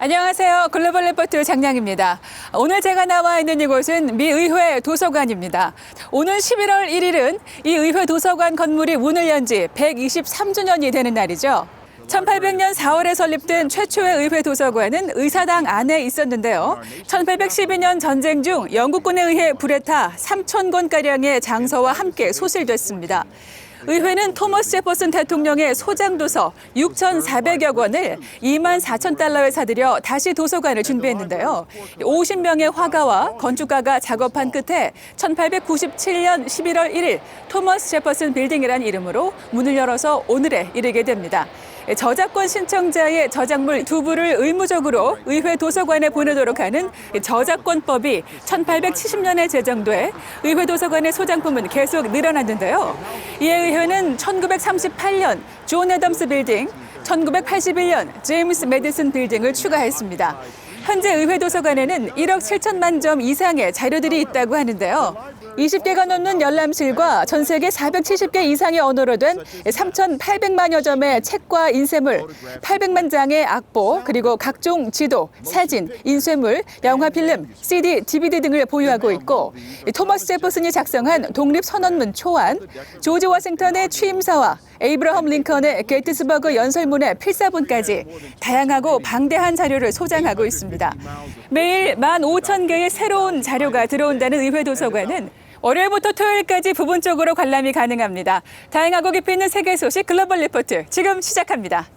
안녕하세요. 글로벌 리포트 장량입니다. 오늘 제가 나와 있는 이곳은 미 의회 도서관입니다. 오늘 11월 1일은 이 의회 도서관 건물이 문을 연 지 123주년이 되는 날이죠. 1800년 4월에 설립된 최초의 의회 도서관은 의사당 안에 있었는데요. 1812년 전쟁 중 영국군에 의해 불에 타 3,000권가량의 장서와 함께 소실됐습니다. 의회는 토머스 제퍼슨 대통령의 소장도서 6,400여 권을 24,000달러에 사들여 다시 도서관을 준비했는데요. 50명의 화가와 건축가가 작업한 끝에 1897년 11월 1일 토머스 제퍼슨 빌딩이라는 이름으로 문을 열어서 오늘에 이르게 됩니다. 저작권 신청자의 저작물 두 부를 의무적으로 의회 도서관에 보내도록 하는 저작권법이 1870년에 제정돼 의회 도서관의 소장품은 계속 늘어났는데요. 이에 의회는 1938년 존 애덤스 빌딩, 1981년 제임스 메디슨 빌딩을 추가했습니다. 현재 의회 도서관에는 1억 7천만 점 이상의 자료들이 있다고 하는데요. 20개가 넘는 열람실과 전 세계 470개 이상의 언어로 된 3,800만여 점의 책과 인쇄물, 800만 장의 악보, 그리고 각종 지도, 사진, 인쇄물, 영화 필름, CD, DVD 등을 보유하고 있고 토머스 제퍼슨이 작성한 독립선언문 초안, 조지 워싱턴의 취임사와 에이브러함 링컨의 게티스버그 연설문의 필사본까지 다양하고 방대한 자료를 소장하고 있습니다. 매일 15,000개의 새로운 자료가 들어온다는 의회 도서관은 월요일부터 토요일까지 부분적으로 관람이 가능합니다. 다양하고 깊이 있는 세계 소식 글로벌 리포트 지금 시작합니다.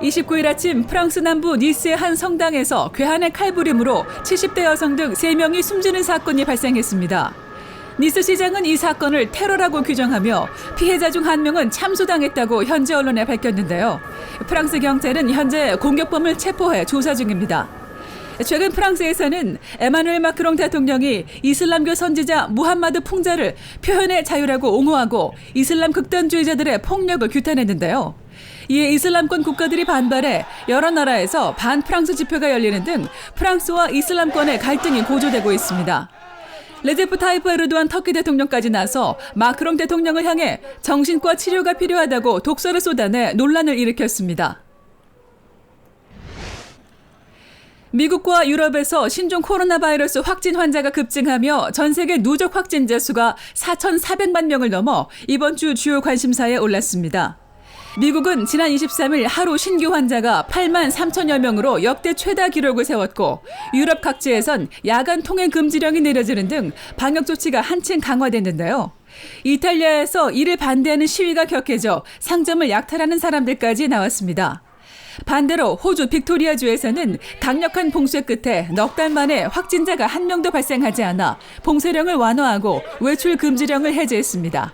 (29일) 아침 프랑스 남부 니스의 한 성당에서 괴한의 칼부림으로 70대 여성 등 3명이 숨지는 사건이 발생했습니다. 니스 시장은 이 사건을 테러라고 규정하며 피해자 중 한 명은 참수당했다고 현지 언론에 밝혔는데요. 프랑스 경찰은 현재 공격범을 체포해 조사 중입니다. 최근 프랑스에서는 에마누엘 마크롱 대통령이 이슬람교 선지자 무함마드 풍자를 표현의 자유라고 옹호하고 이슬람 극단주의자들의 폭력을 규탄했는데요. 이에 이슬람권 국가들이 반발해 여러 나라에서 반프랑스 집회가 열리는 등 프랑스와 이슬람권의 갈등이 고조되고 있습니다. 레제프 타이프 에르도안 터키 대통령까지 나서 마크롱 대통령을 향해 정신과 치료가 필요하다고 독서를 쏟아내 논란을 일으켰습니다. 미국과 유럽에서 신종 코로나 바이러스 확진 환자가 급증하며 전 세계 누적 확진자 수가 4,400만 명을 넘어 이번 주 주요 관심사에 올랐습니다. 미국은 지난 23일 하루 신규 환자가 8만 3천여 명으로 역대 최다 기록을 세웠고 유럽 각지에선 야간 통행 금지령이 내려지는 등 방역 조치가 한층 강화됐는데요. 이탈리아에서 이를 반대하는 시위가 격해져 상점을 약탈하는 사람들까지 나왔습니다. 반대로 호주 빅토리아주에서는 강력한 봉쇄 끝에 넉 달 만에 확진자가 한 명도 발생하지 않아 봉쇄령을 완화하고 외출 금지령을 해제했습니다.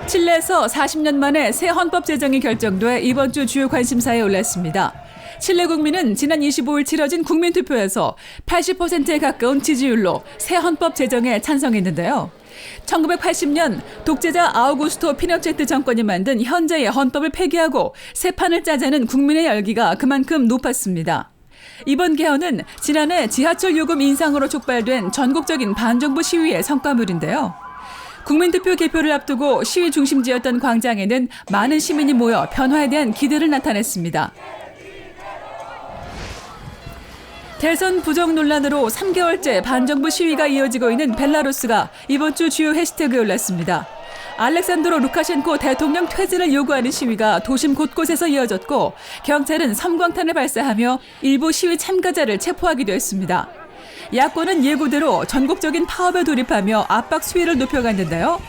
칠레에서 40년 만에 새 헌법 제정이 결정돼 이번 주 주요 관심사에 올랐습니다. 칠레 국민은 지난 25일 치러진 국민투표에서 80%에 가까운 지지율로 새 헌법 제정에 찬성했는데요. 1980년 독재자 아우구스토 피노체트 정권이 만든 현재의 헌법을 폐기하고 새 판을 짜자는 국민의 열기가 그만큼 높았습니다. 이번 개헌은 지난해 지하철 요금 인상으로 촉발된 전국적인 반정부 시위의 성과물인데요. 국민투표 개표를 앞두고 시위 중심지였던 광장에는 많은 시민이 모여 변화에 대한 기대를 나타냈습니다. 대선 부정 논란으로 3개월째 반정부 시위가 이어지고 있는 벨라루스가 이번 주 주요 해시태그에 올랐습니다. 알렉산드로 루카셴코 대통령 퇴진을 요구하는 시위가 도심 곳곳에서 이어졌고 경찰은 섬광탄을 발사하며 일부 시위 참가자를 체포하기도 했습니다. 야권은 예고대로 전국적인 파업에 돌입하며 압박 수위를 높여갔는데요.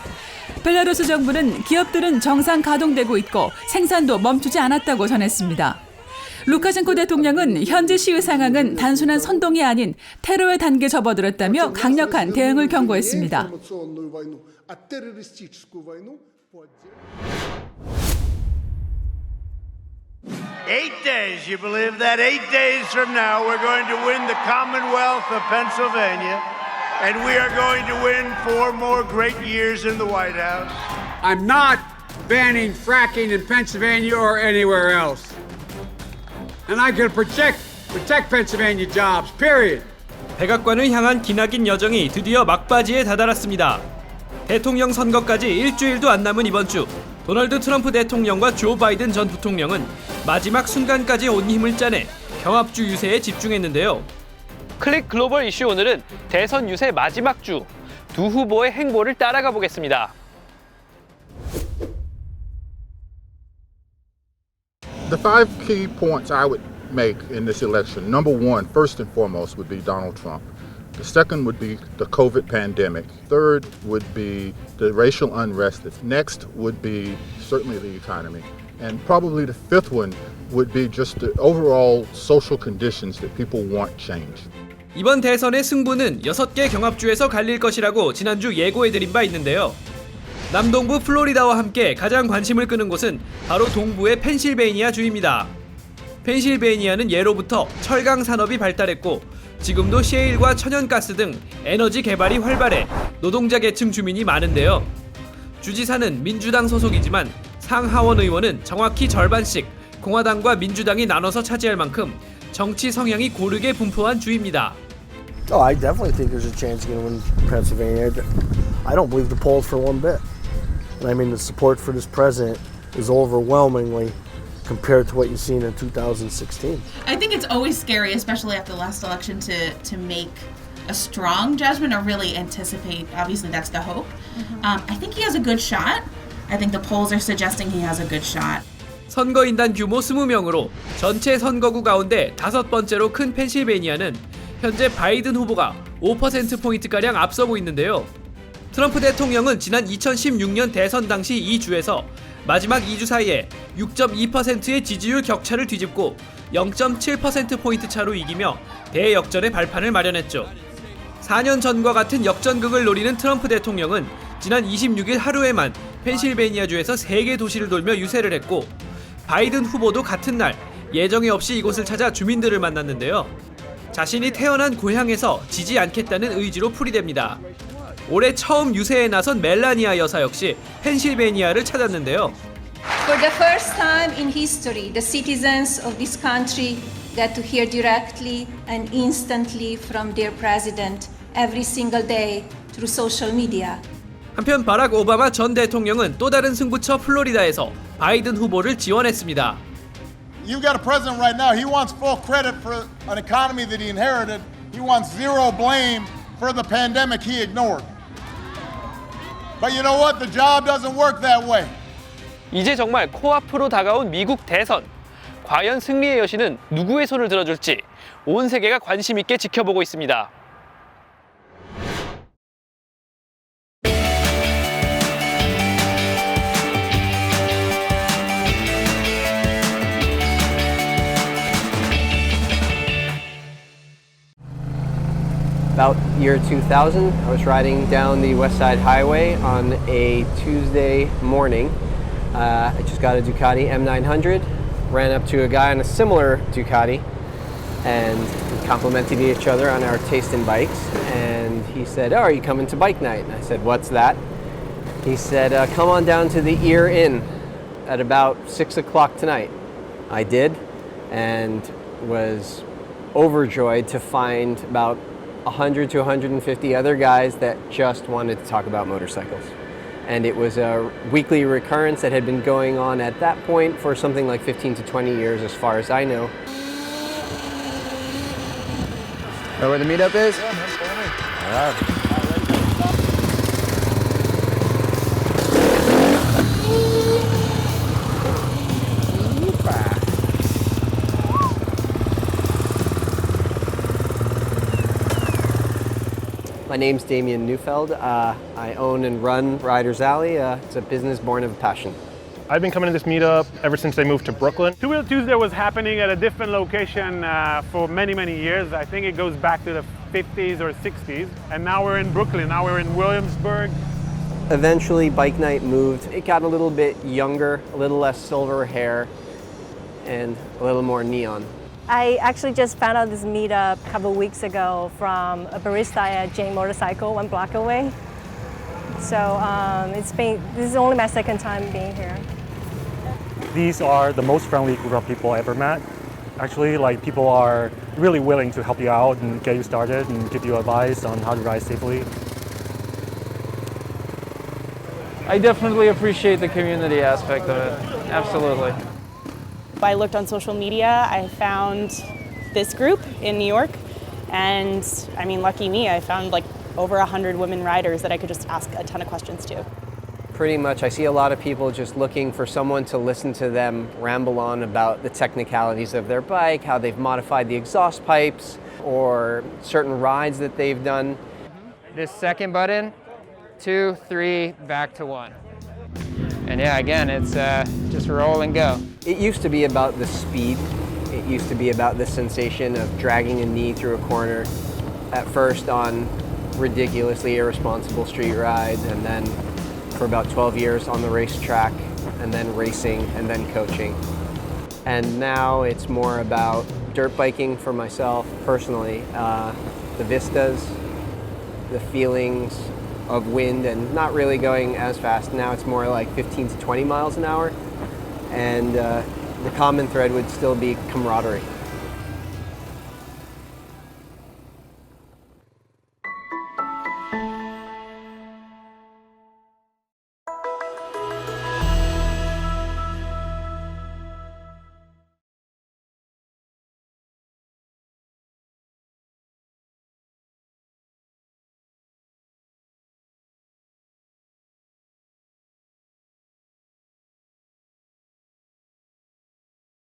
벨라루스 정부는 기업들은 정상 가동되고 있고 생산도 멈추지 않았다고 전했습니다. 루카셴코 대통령은 현재 시위 상황은 단순한 선동이 아닌 테러의 단계에 접어들었다며 강력한 대응을 경고했습니다. 8 days. You believe that? 8 days from now, we're going to win the Commonwealth of Pennsylvania, and we are going to win 4 more great years in the White House. I'm not banning fracking in Pennsylvania or anywhere else. And I can project protect Pennsylvania jobs, period. 백악관을 향한 기나긴 여정이 드디어 막바지에 다다랐습니다. 대통령 선거까지 일주일도 안 남은 이번 주, 도널드 트럼프 대통령과 조 바이든 전 부통령은 마지막 순간까지 온 힘을 짜내 경합주 유세에 집중했는데요. 클릭 글로벌 이슈 오늘은 대선 유세 마지막 주, 두 후보의 행보를 따라가 보겠습니다. The 5 key points I would make in this election. Number one, first and foremost, would be Donald Trump. The second would be the COVID pandemic. Third would be the racial unrest. Next would be certainly the economy. And probably the fifth one would be just the overall social conditions that people want change. 이번 대선의 승부는 6개 경합주에서 갈릴 것이라고 지난주 예고해드린 바 있는데요. 남동부 플로리다와 함께 가장 관심을 끄는 곳은 바로 동부의 펜실베이니아 주입니다. 펜실베이니아는 예로부터 철강 산업이 발달했고 지금도 셰일과 천연가스 등 에너지 개발이 활발해 노동자 계층 주민이 많은데요. 주지사는 민주당 소속이지만 상하원 의원은 정확히 절반씩 공화당과 민주당이 나눠서 차지할 만큼 정치 성향이 고르게 분포한 주입니다. Oh, I definitely think there's a chance he's going to win Pennsylvania. I don't believe the polls for one bit. I mean, the support for this president is overwhelmingly compared to what you've seen in 2016. I think it's always scary, especially after the last election, to make a strong judgment or really anticipate. Obviously, that's the hope. I think he has a good shot. I think the polls are suggesting he has a good shot. 선거인단 규모 20명으로 전체 선거구 가운데 5번째로 큰 펜실베이니아는 현재 바이든 후보가 5%포인트가량 앞서고 있는데요. 트럼프 대통령은 지난 2016년 대선 당시 이 주에서 마지막 2주 사이에 6.2%의 지지율 격차를 뒤집고 0.7%포인트 차로 이기며 대역전의 발판을 마련했죠. 4년 전과 같은 역전극을 노리는 트럼프 대통령은 지난 26일 하루에만 펜실베이니아주에서 3개 도시를 돌며 유세를 했고 바이든 후보도 같은 날 예정에 없이 이곳을 찾아 주민들을 만났는데요. 자신이 태어난 고향에서 지지 않겠다는 의지로 풀이됩니다. 올해 처음 유세에 나선 멜라니아 여사 역시 펜실베이니아를 찾았는데요. For the first time in history, the citizens of this country get to hear directly and instantly from their president every single day through social media. 한편 바락 오바마 전 대통령은 또 다른 승부처 플로리다에서 바이든 후보를 지원했습니다. You got a president right now. He wants full credit for an economy that he inherited. He wants zero blame for the pandemic he ignored. But you know what? The job doesn't work that way. 이제 정말 코앞으로 다가온 미국 대선. 과연 승리의 여신은 누구의 손을 들어줄지 온 세계가 관심 있게 지켜보고 있습니다. About year 2000, I was riding down the West Side Highway on a Tuesday morning. I just got a Ducati M900, ran up to a guy on a similar Ducati, and we complimented each other on our taste in bikes. And he said, "Oh, are you coming to bike night?" And I said, "What's that?" He said, "Come on down to the Ear Inn at about 6 o'clock tonight." I did, and was overjoyed to find about 100 to 150 other guys that just wanted to talk about motorcycles. And it was a weekly recurrence that had been going on at that point for something like 15 to 20 years as far as I know. Know where the meetup is? My name's Damian Neufeld. I own and run Riders Alley. It's a business born of passion. I've been coming to this meetup ever since they moved to Brooklyn. Two Wheel Tuesday was happening at a different location for many, many years. I think it goes back to the 50s or 60s. And now we're in Brooklyn. Now we're in Williamsburg. Eventually, Bike Night moved. It got a little bit younger, a little less silver hair, and a little more neon. I actually just found out this meetup a couple weeks ago from a barista at Jane Motorcycle, 1 block away. So this is only my second time being here. These are the most friendly group of people I ever met. Actually, like people are really willing to help you out and get you started and give you advice on how to ride safely. I definitely appreciate the community aspect of it. Absolutely. I looked on social media, I found this group in New York, and I mean, lucky me, I found like over 100 women riders that I could just ask a ton of questions to. Pretty much, I see a lot of people just looking for someone to listen to them ramble on about the technicalities of their bike, how they've modified the exhaust pipes, or certain rides that they've done. This second button, 2, 3, back to 1. And yeah, again, it's just roll and go. It used to be about the speed. It used to be about the sensation of dragging a knee through a corner, at first on ridiculously irresponsible street rides, and then for about 12 years on the racetrack, and then racing, and then coaching. And now it's more about dirt biking for myself personally. The vistas, the feelings of wind, and not really going as fast. Now it's more like 15 to 20 miles an hour. And the common thread would still be camaraderie.